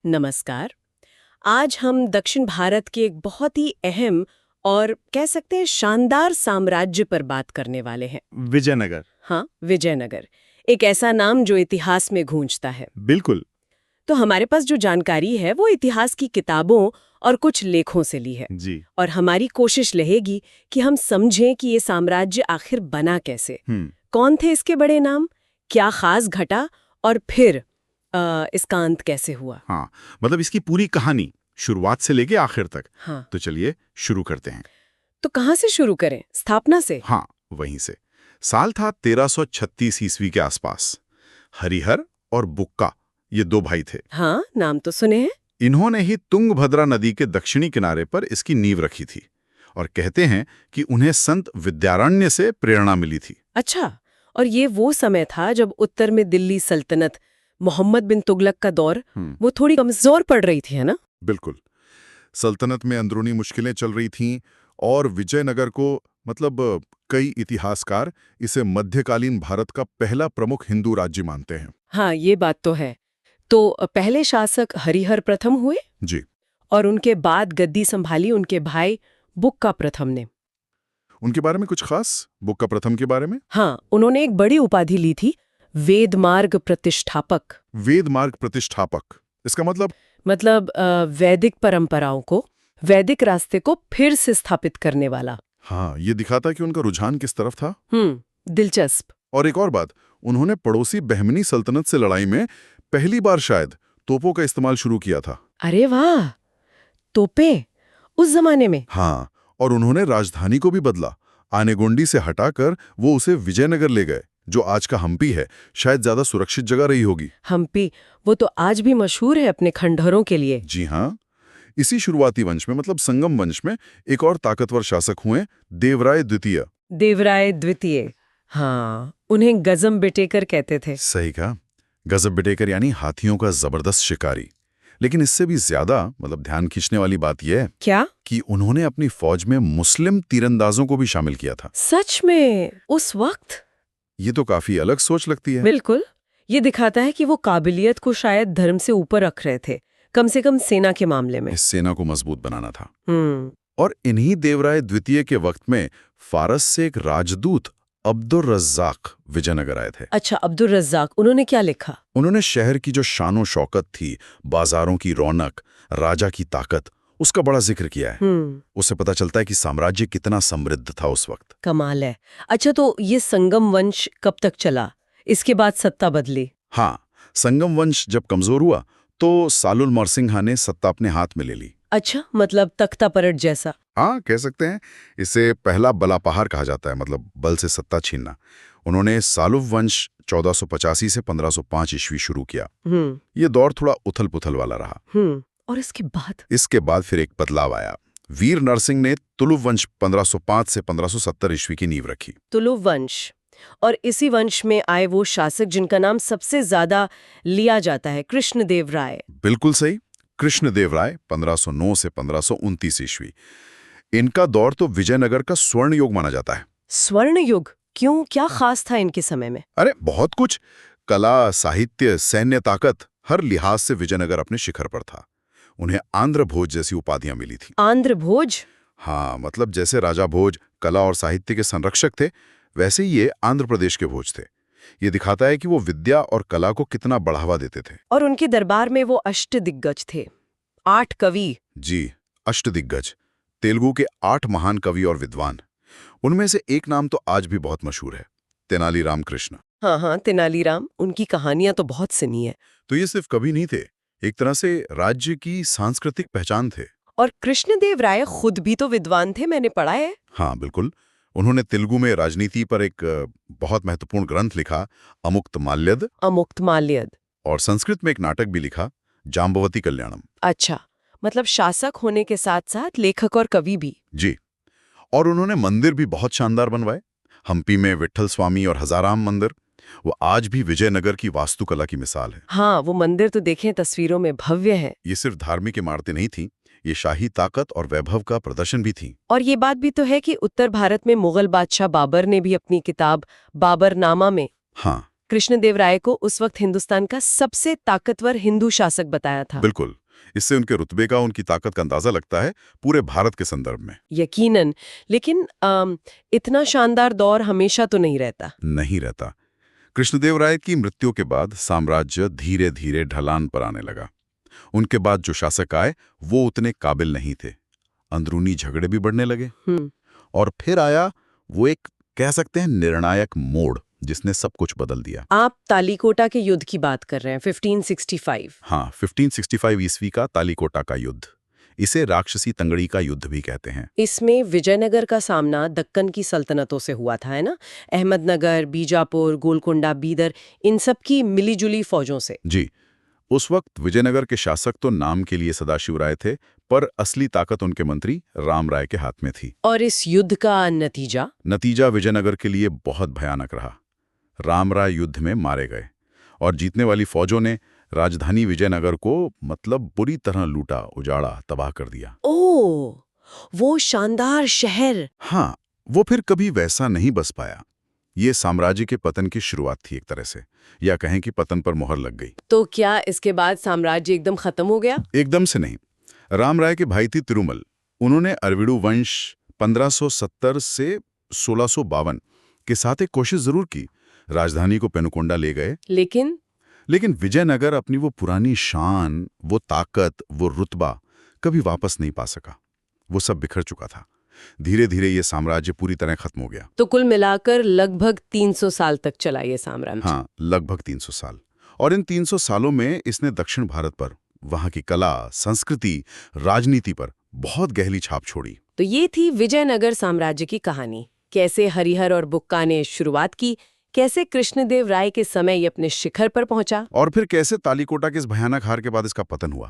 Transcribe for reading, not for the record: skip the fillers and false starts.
नमस्कार। आज हम दक्षिण भारत के एक बहुत ही अहम और कह सकते हैं शानदार साम्राज्य पर बात करने वाले हैं। विजयनगर। हाँ, विजयनगर। एक ऐसा नाम जो इतिहास में गूंजता है। बिल्कुल। तो हमारे पास जो जानकारी है वो इतिहास की किताबों और कुछ लेखों से ली है। जी। और हमारी कोशिश रहेगी कि हम समझें कि ये साम्राज्य आखिर बना कैसे, कौन थे इसके बड़े नाम, क्या खास घटा और फिर इसका अंत कैसे हुआ। हाँ, मतलब इसकी पूरी कहानी शुरुआत से लेके आखिर तक। हाँ। तो चलिए शुरू करते हैं। तो कहाँ से शुरू करें? स्थापना से? हाँ, वहीं से। साल था 1336 ईस्वी के आसपास। हरिहर और बुक्का ये दो भाई थे। हाँ, नाम तो सुने हैं। इन्होंने ही तुंगभद्रा नदी के दक्षिणी किनारे पर इसकी नींव रखी थी और कहते हैं कि उन्हें संत विद्यारण्य से प्रेरणा मिली थी। अच्छा, और ये वो समय था जब उत्तर में दिल्ली सल्तनत, मोहम्मद बिन तुगलक का दौर, वो थोड़ी कमजोर पड़ रही थी, है ना? बिल्कुल। सल्तनत में अंदरूनी मुश्किलें चल रही थीं और विजयनगर को मतलब कई इतिहासकार इसे मध्यकालीन भारत का पहला प्रमुख हिंदू राज्य मानते हैं। हाँ, ये बात तो है। तो पहले शासक हरिहर प्रथम हुए जी। और उनके बाद गद्दी संभाली उनके भाई बुक्का प्रथम ने। उनके बारे में कुछ खास? बुक्का प्रथम के बारे में? हाँ, उन्होंने एक बड़ी उपाधि ली थी, वेद मार्ग प्रतिष्ठापक। वेद मार्ग प्रतिष्ठापक, इसका मतलब? वैदिक परंपराओं को, वैदिक रास्ते को फिर से स्थापित करने वाला। हाँ, ये दिखाता कि उनका रुझान किस तरफ था। दिलचस्प। और एक और बात, उन्होंने पड़ोसी बहमनी सल्तनत से लड़ाई में पहली बार शायद तोपों का इस्तेमाल शुरू किया था। अरे वाह, तोपें उस जमाने में? हाँ, और उन्होंने राजधानी को भी बदला। आनेगोंडी से हटाकर वो उसे विजयनगर ले गए, जो आज का हम्पी है। शायद ज्यादा सुरक्षित जगह रही होगी। हम्पी, वो तो आज भी मशहूर है अपने खंडहरों के लिए। जी हाँ। इसी शुरुआती वंश में मतलब संगम वंश में एक और ताकतवर शासक हुए, देवराय द्वितीय। देवराय द्वितीय, हाँ, उन्हें गजम बिटेकर कहते थे। सही कहा। गजब बिटेकर यानी हाथियों का जबरदस्त शिकारी। लेकिन इससे भी ज्यादा मतलब ध्यान खींचने वाली बात यह है क्या कि उन्होंने अपनी फौज में मुस्लिम तीरंदाजों को भी शामिल किया था। सच में? उस वक्त? ये तो काफी अलग सोच लगती है। बिल्कुल। ये दिखाता है कि वो काबिलियत को शायद धर्म से ऊपर रख रहे थे, कम से कम सेना के मामले में। इस सेना को मजबूत बनाना था। हम्म। और इन्हीं देवराय द्वितीय के वक्त में फारस से एक राजदूत अब्दुर रज्जाक विजयनगर आए थे। अच्छा, अब्दुल रज्जाक, उन्होंने क्या लिखा? उन्होंने शहर की जो शानो शौकत थी, बाजारों की रौनक, राजा की ताकत, उसका बड़ा जिक्र किया है। उससे पता चलता है कि साम्राज्य कितना समृद्ध था उस वक्त। कमाल है। अच्छा, तो ये संगम वंश कब तक चला? इसके बाद सत्ता बदली? हाँ, संगम वंश जब कमजोर हुआ तो सालुल मरसिंघा ने सत्ता अपने हाथ में ले ली। अच्छा, मतलब तख्ता पलट जैसा? हाँ, कह सकते हैं। इसे पहला बलापहार कहा जाता है, मतलब बल से सत्ता छीनना। उन्होंने सालुव वंश 1485 से 1505 ईस्वी शुरू किया। ये दौर थोड़ा उथल-पुथल वाला रहा। और इसके बाद? इसके बाद फिर एक बदलाव आया। वीर नरसिंह ने तुलुव वंश 1505 से 1570 ईस्वी की नींव रखी। तुलुव वंश, और इसी वंश में आए वो शासक जिनका नाम सबसे ज्यादा लिया जाता है, कृष्णदेव राय। बिल्कुल सही, कृष्णदेव राय 1509 से 1529 ईस्वी। इनका दौर तो विजयनगर का स्वर्ण युग माना जाता है। स्वर्ण युग क्यों? क्या खास था इनके समय में? अरे बहुत कुछ। कला, साहित्य, सैन्य ताकत, हर लिहाज से विजयनगर अपने शिखर पर था। उन्हें आंध्र भोज जैसी उपाधियां मिली थी। आंध्र भोज? हाँ, मतलब जैसे राजा भोज कला और साहित्य के संरक्षक थे, वैसे ही ये आंध्र प्रदेश के भोज थे। ये दिखाता है कि वो विद्या और कला को कितना बढ़ावा देते थे। और उनके दरबार में वो अष्टदिग्गज थे, 8 कवि। जी, अष्टदिग्गज, तेलुगु के 8 महान कवि और विद्वान। उनमें से एक नाम तो आज भी बहुत मशहूर है, तेनाली राम कृष्ण। हाँ, तेनालीराम, उनकी कहानियां तो बहुत सुनी है। तो ये सिर्फ कवि नहीं थे, एक तरह से राज्य की सांस्कृतिक पहचान थे। और कृष्णदेव राय खुद भी तो विद्वान थे, मैंने पढ़ा है। हाँ बिल्कुल। उन्होंने तेलुगु में राजनीति पर एक बहुत महत्वपूर्ण ग्रंथ लिखा, अमुक्तमाल्यद। अमुक्तमाल्यद। और संस्कृत में एक नाटक भी लिखा, जाम्बवती कल्याणम। अच्छा, मतलब शासक होने के साथ साथ लेखक और कवि भी। जी। और उन्होंने मंदिर भी बहुत शानदार बनवाए। हम्पी में विट्ठल स्वामी और हजाराम मंदिर, वो आज भी विजयनगर की वास्तुकला की मिसाल है। हाँ, वो मंदिर तो देखें तस्वीरों में भव्य है। ये सिर्फ धार्मिक इमारतें नहीं थीं, ये शाही ताकत और वैभव का प्रदर्शन भी थी। और ये बात भी तो है कि उत्तर भारत में मुगल बादशाह बाबर ने भी अपनी किताब बाबरनामा में हाँ, कृष्णदेवराय को उस वक्त हिंदुस्तान का सबसे ताकतवर हिंदू शासक बताया था। बिल्कुल, इससे उनके रुतबे का, उनकी ताकत का अंदाजा लगता है पूरे भारत के संदर्भ में। यकीनन, लेकिन इतना शानदार दौर हमेशा तो नहीं रहता। कृष्णदेवराय की मृत्यु के बाद साम्राज्य धीरे धीरे ढलान पर आने लगा। उनके बाद जो शासक आए वो उतने काबिल नहीं थे, अंदरूनी झगड़े भी बढ़ने लगे। और फिर आया वो एक, कह सकते हैं, निर्णायक मोड़ जिसने सब कुछ बदल दिया। आप तालीकोटा के युद्ध की बात कर रहे हैं, 1565। हाँ, 1565 ईस्वी का तालीकोटा का युद्ध। इसे राक्षसी तंगड़ी का युद्ध भी कहते हैं। इसमें विजयनगर का सामना दक्कन की सल्तनतों से हुआ था, है ना? अहमदनगर, बीजापुर, गोलकोंडा, बीदर, इन सब की मिलीजुली फौजों से। जी, उस वक्त विजयनगर के शासक तो नाम के लिए सदाशिव राय थे, पर असली ताकत उनके मंत्री राम राय के हाथ में थी। और इस युद्ध का नतीजा विजयनगर के लिए बहुत भयानक रहा। राम राय युद्ध में मारे गए और जीतने वाली फौजों ने राजधानी विजयनगर को बुरी तरह लूटा, उजाड़ा, तबाह कर दिया। ओह, वो शानदार शहर। हाँ, वो फिर कभी वैसा नहीं बस पाया। ये साम्राज्य के पतन की शुरुआत थी एक तरह से, या कहें कि पतन पर मोहर लग गई। तो क्या इसके बाद साम्राज्य एकदम खत्म हो गया? एकदम से नहीं। राम राय के भाई थी तिरुमल, उन्होंने अरविडु वंश 1570 से 1652 के साथ एक कोशिश जरूर की, राजधानी को पेनुकोंडा ले गए। लेकिन विजयनगर अपनी वो पुरानी शान, वो ताकत, वो रुतबा कभी वापस नहीं पा सका। वो सब बिखर चुका था। धीरे धीरे ये साम्राज्य पूरी तरह खत्म हो गया। तो कुल मिलाकर लगभग 300 साल तक चला ये साम्राज्य। हाँ, लगभग 300 साल। और इन 300 सालों में इसने दक्षिण भारत पर, वहां की कला, संस्कृति, राजनीति पर बहुत गहरी छाप छोड़ी। तो ये थी विजयनगर साम्राज्य की कहानी। कैसे हरिहर और बुक्का ने शुरुआत की, कैसे कृष्णदेव राय के समय ये अपने शिखर पर पहुंचा, और फिर कैसे तालीकोटा के इस भयानक हार के बाद इसका पतन हुआ।